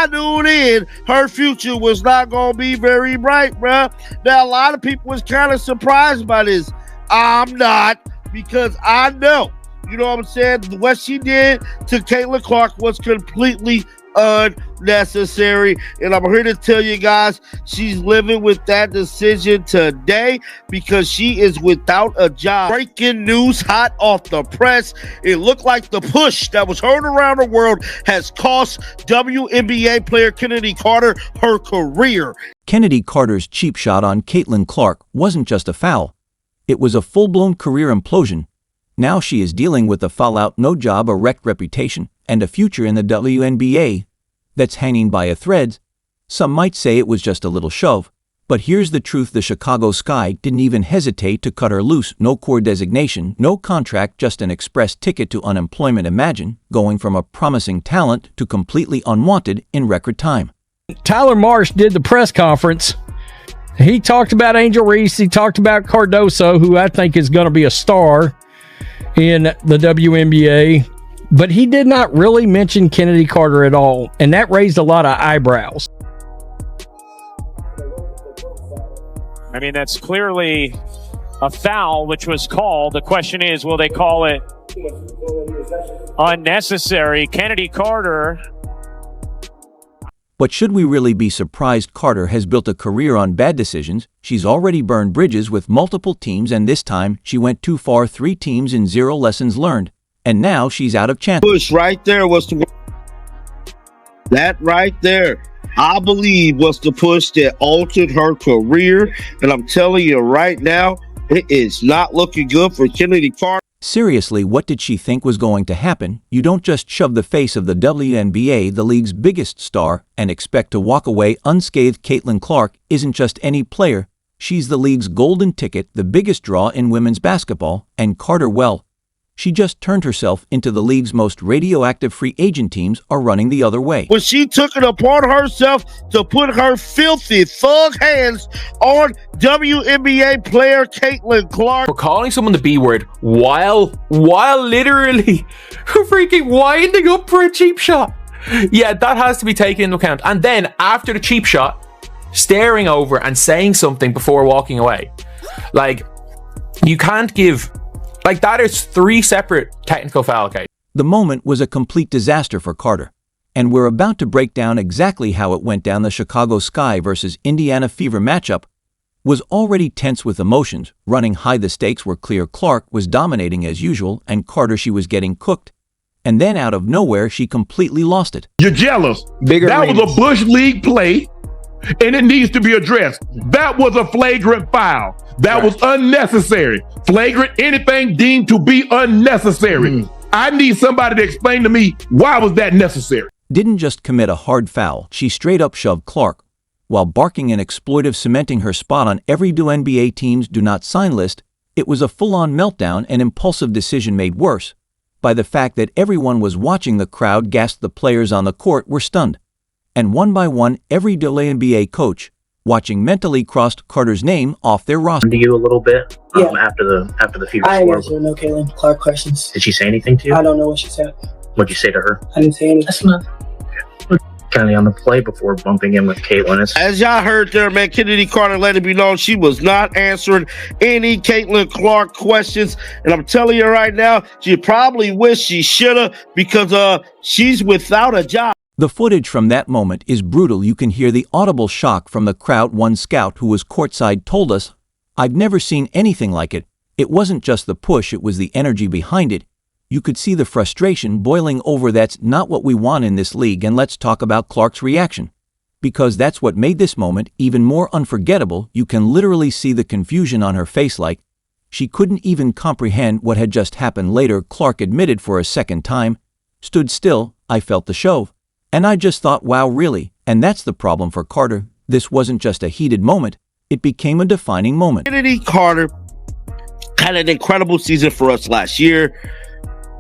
knew then her future was not going to be very bright, bruh. Now, a lot of people was kind of surprised by this. I'm not, because I know, you know what I'm saying, what she did to Caitlin Clark was completely unnecessary, and I'm here to tell you guys she's living with that decision today because she is without a job. Breaking news hot off the press. It looked like the push that was heard around the world has cost WNBA player Chennedy Carter her career. Chennedy Carter's cheap shot on Caitlin Clark wasn't just a foul. It was a full-blown career implosion. Now she is dealing with a fallout, no job, a wrecked reputation, and a future in the WNBA that's hanging by a thread. Some might say it was just a little shove, but here's the truth: the Chicago Sky didn't even hesitate to cut her loose. No core designation, no contract, just an express ticket to unemployment. Imagine going from a promising talent to completely unwanted in record time. Tyler Marsh did the press conference. He talked about Angel Reese. He talked about Cardoso, who I think is going to be a star in the WNBA. But he did not really mention Chennedy Carter at all, and that raised a lot of eyebrows. I mean, that's clearly a foul, which was called. The question is, will they call it unnecessary? Chennedy Carter. But should we really be surprised? Carter has built a career on bad decisions. She's already burned bridges with multiple teams, and this time she went too far. 3 teams and 0 lessons learned. And now she's out of chance. Push right there was that right there, I believe, was the push that altered her career. And I'm telling you right now, it is not looking good for Chennedy Carter. Seriously, what did she think was going to happen? You don't just shove the face of the WNBA, the league's biggest star, and expect to walk away unscathed. Caitlin Clark isn't just any player. She's the league's golden ticket, the biggest draw in women's basketball, and Carter, well, she just turned herself into the league's most radioactive. Free agent teams are running the other way. When she took it upon herself to put her filthy thug hands on WNBA player Caitlin Clark. For calling someone the B word while literally freaking winding up for a cheap shot. Yeah, that has to be taken into account. And then after the cheap shot, staring over and saying something before walking away. Like, you can't give... Like, that is 3 separate technical foul cases. The moment was a complete disaster for Carter, and we're about to break down exactly how it went down. The Chicago Sky versus Indiana Fever matchup was already tense with emotions running high. The stakes were clear. Clark was dominating as usual, and Carter, she was getting cooked. And then out of nowhere, she completely lost it. You're jealous. That was a Bush League play, and it needs to be addressed. That was a flagrant foul. That was unnecessary. Flagrant, anything deemed to be unnecessary. I need somebody to explain to me, why was that necessary? Didn't just commit a hard foul, she straight up shoved Clark, while barking an exploitive, cementing her spot on every WNBA team's do not sign list. It was a full-on meltdown, an impulsive decision made worse by the fact that everyone was watching. The crowd gasped, the players on the court were stunned. And one by one, every WNBA coach watching mentally crossed Carter's name off their roster. To you a little bit after the Fever I score. answered no Caitlin Clark questions. Did she say anything to you? I don't know what she said. What'd you say to her? I didn't say anything. That's not. Kennedy on the play before bumping in with Caitlin. As y'all heard there, man, Chennedy Carter let it be known she was not answering any Caitlin Clark questions. And I'm telling you right now, she probably wished she should have, because she's without a job. The footage from that moment is brutal. You can hear the audible shock from the crowd. One scout who was courtside told us, "I've never seen anything like it. It wasn't just the push, it was the energy behind it. You could see the frustration boiling over. That's not what we want in this league." And let's talk about Clark's reaction, because that's what made this moment even more unforgettable. You can literally see the confusion on her face, like she couldn't even comprehend what had just happened. Later, Clark admitted for a second time, "Stood still, I felt the shove. And I just thought, wow, really?" And that's the problem for Carter. This wasn't just a heated moment. It became a defining moment. Chennedy Carter had an incredible season for us last year,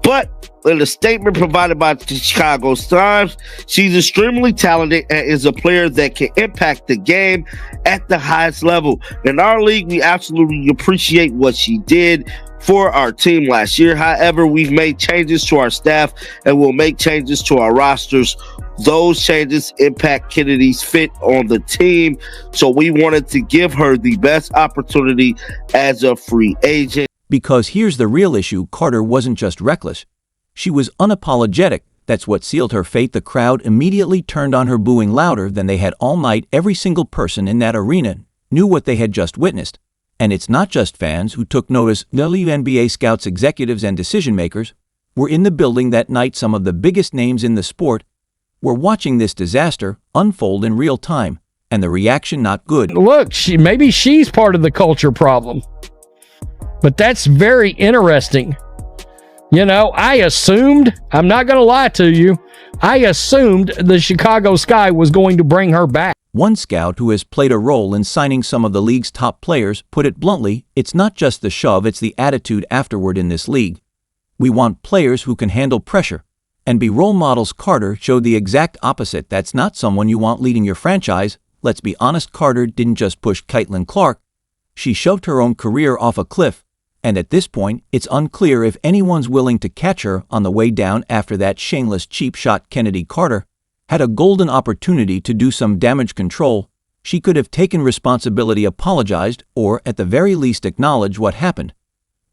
but in a statement provided by the Chicago Times, she's extremely talented and is a player that can impact the game at the highest level. In our league, we absolutely appreciate what she did. for our team last year. However, we've made changes to our staff and will make changes to our rosters. Those changes impact Kennedy's fit on the team, so we wanted to give her the best opportunity as a free agent. Because here's the real issue, Carter wasn't just reckless. She was unapologetic. That's what sealed her fate. The crowd immediately turned on her, booing louder than they had all night. Every single person in that arena knew what they had just witnessed. And it's not just fans who took notice. WNBA scouts, executives, and decision-makers were in the building that night. Some of the biggest names in the sport were watching this disaster unfold in real time, and the reaction not good. Look, maybe she's part of the culture problem, but that's very interesting. You know, I assumed, I'm not going to lie to you, I assumed the Chicago Sky was going to bring her back. One scout who has played a role in signing some of the league's top players put it bluntly, it's not just the shove, it's the attitude afterward in this league. We want players who can handle pressure and be role models. Carter showed the exact opposite. That's not someone you want leading your franchise. Let's be honest, Carter didn't just push Caitlin Clark. She shoved her own career off a cliff, and at this point, it's unclear if anyone's willing to catch her on the way down after that shameless cheap shot. Chennedy Carter had a golden opportunity to do some damage control. She could have taken responsibility, apologized, or at the very least acknowledged what happened.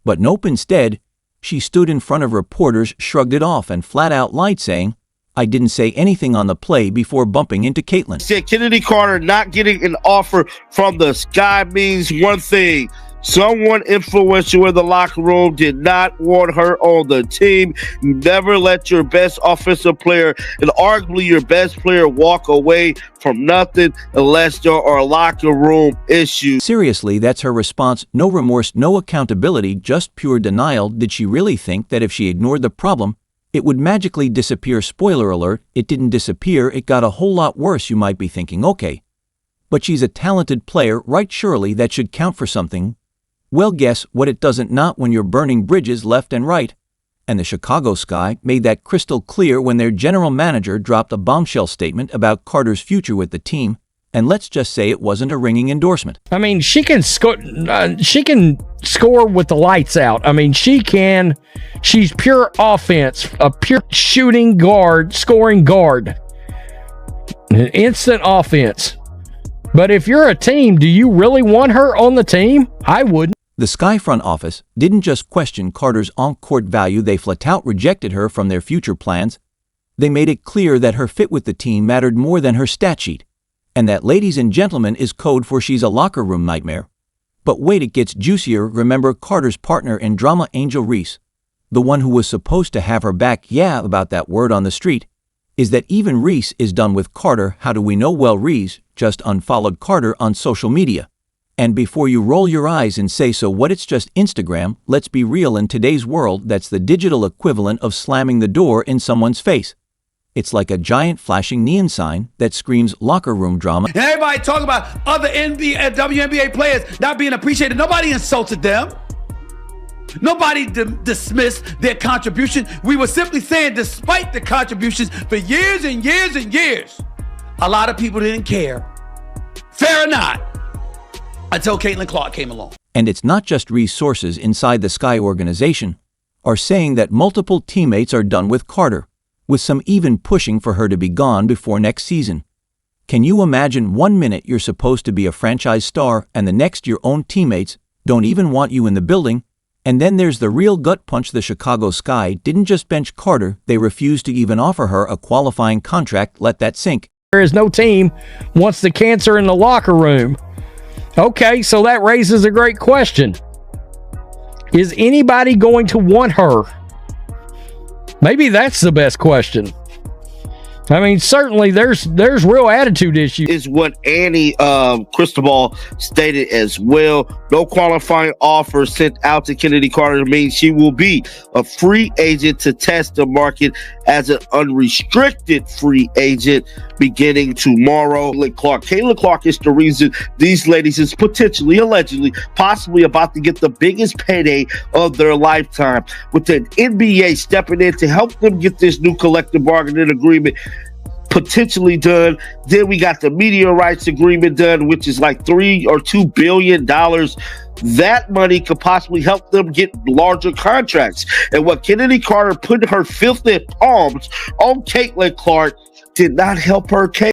But nope, instead, she stood in front of reporters, shrugged it off, and flat out lied, saying, I didn't say anything on the play, before bumping into Caitlin. Said Chennedy Carter not getting an offer from the Sky means one thing. Someone influential in the locker room did not want her on the team. You never let your best offensive player and arguably your best player walk away from nothing unless there are locker room issues. Seriously, that's her response. No remorse, no accountability, just pure denial. Did she really think that if she ignored the problem, it would magically disappear? Spoiler alert, it didn't disappear, it got a whole lot worse. You might be thinking, okay, but she's a talented player, right? Surely that should count for something. Well, guess what? It doesn't, not when you're burning bridges left and right. And the Chicago Sky made that crystal clear when their general manager dropped a bombshell statement about Carter's future with the team. And let's just say it wasn't a ringing endorsement. I mean, she can score with the lights out. I mean, she's pure offense, a pure shooting guard, scoring guard, an instant offense. But if you're a team, do you really want her on the team? I wouldn't. The Sky front office didn't just question Carter's on-court value, they flat out rejected her from their future plans. They made it clear that her fit with the team mattered more than her stat sheet. And that, ladies and gentlemen, is code for she's a locker room nightmare. But wait, it gets juicier. Remember Carter's partner in drama, Angel Reese, the one who was supposed to have her back? Yeah, about that word on the street is that even Reese is done with Carter. How do we know? Well, Reese just unfollowed Carter on social media. And before you roll your eyes and say, so what, it's just Instagram, let's be real, in today's world, that's the digital equivalent of slamming the door in someone's face. It's like a giant flashing neon sign that screams locker room drama. And everybody talk about other NBA and WNBA players not being appreciated. Nobody insulted them. Nobody dismissed their contribution. We were simply saying, despite the contributions for years and years and years, a lot of people didn't care. Fair or not, until Caitlin Clark came along. And it's not just resources inside the Sky organization are saying that multiple teammates are done with Carter, with some even pushing for her to be gone before next season. Can you imagine? 1 minute you're supposed to be a franchise star, and the next your own teammates don't even want you in the building? And then there's the real gut punch. The Chicago Sky didn't just bench Carter, they refused to even offer her a qualifying contract. Let that sink. There is no team wants the cancer in the locker room. Okay, so that raises a great question. Is anybody going to want her? Maybe that's the best question. I mean, certainly there's real attitude issues. Is what Annie Cristobal stated as well. No qualifying offer sent out to Chennedy Carter means she will be a free agent to test the market as an unrestricted free agent beginning tomorrow. Caitlin Clark is the reason these ladies is potentially, allegedly, possibly about to get the biggest payday of their lifetime, with the NBA stepping in to help them get this new collective bargaining agreement potentially done. Then we got the media rights agreement done, which is like $3 or $2 billion. That money could possibly help them get larger contracts. And what Kennedy Carter put her filthy palms on Caitlin Clark did not help her case.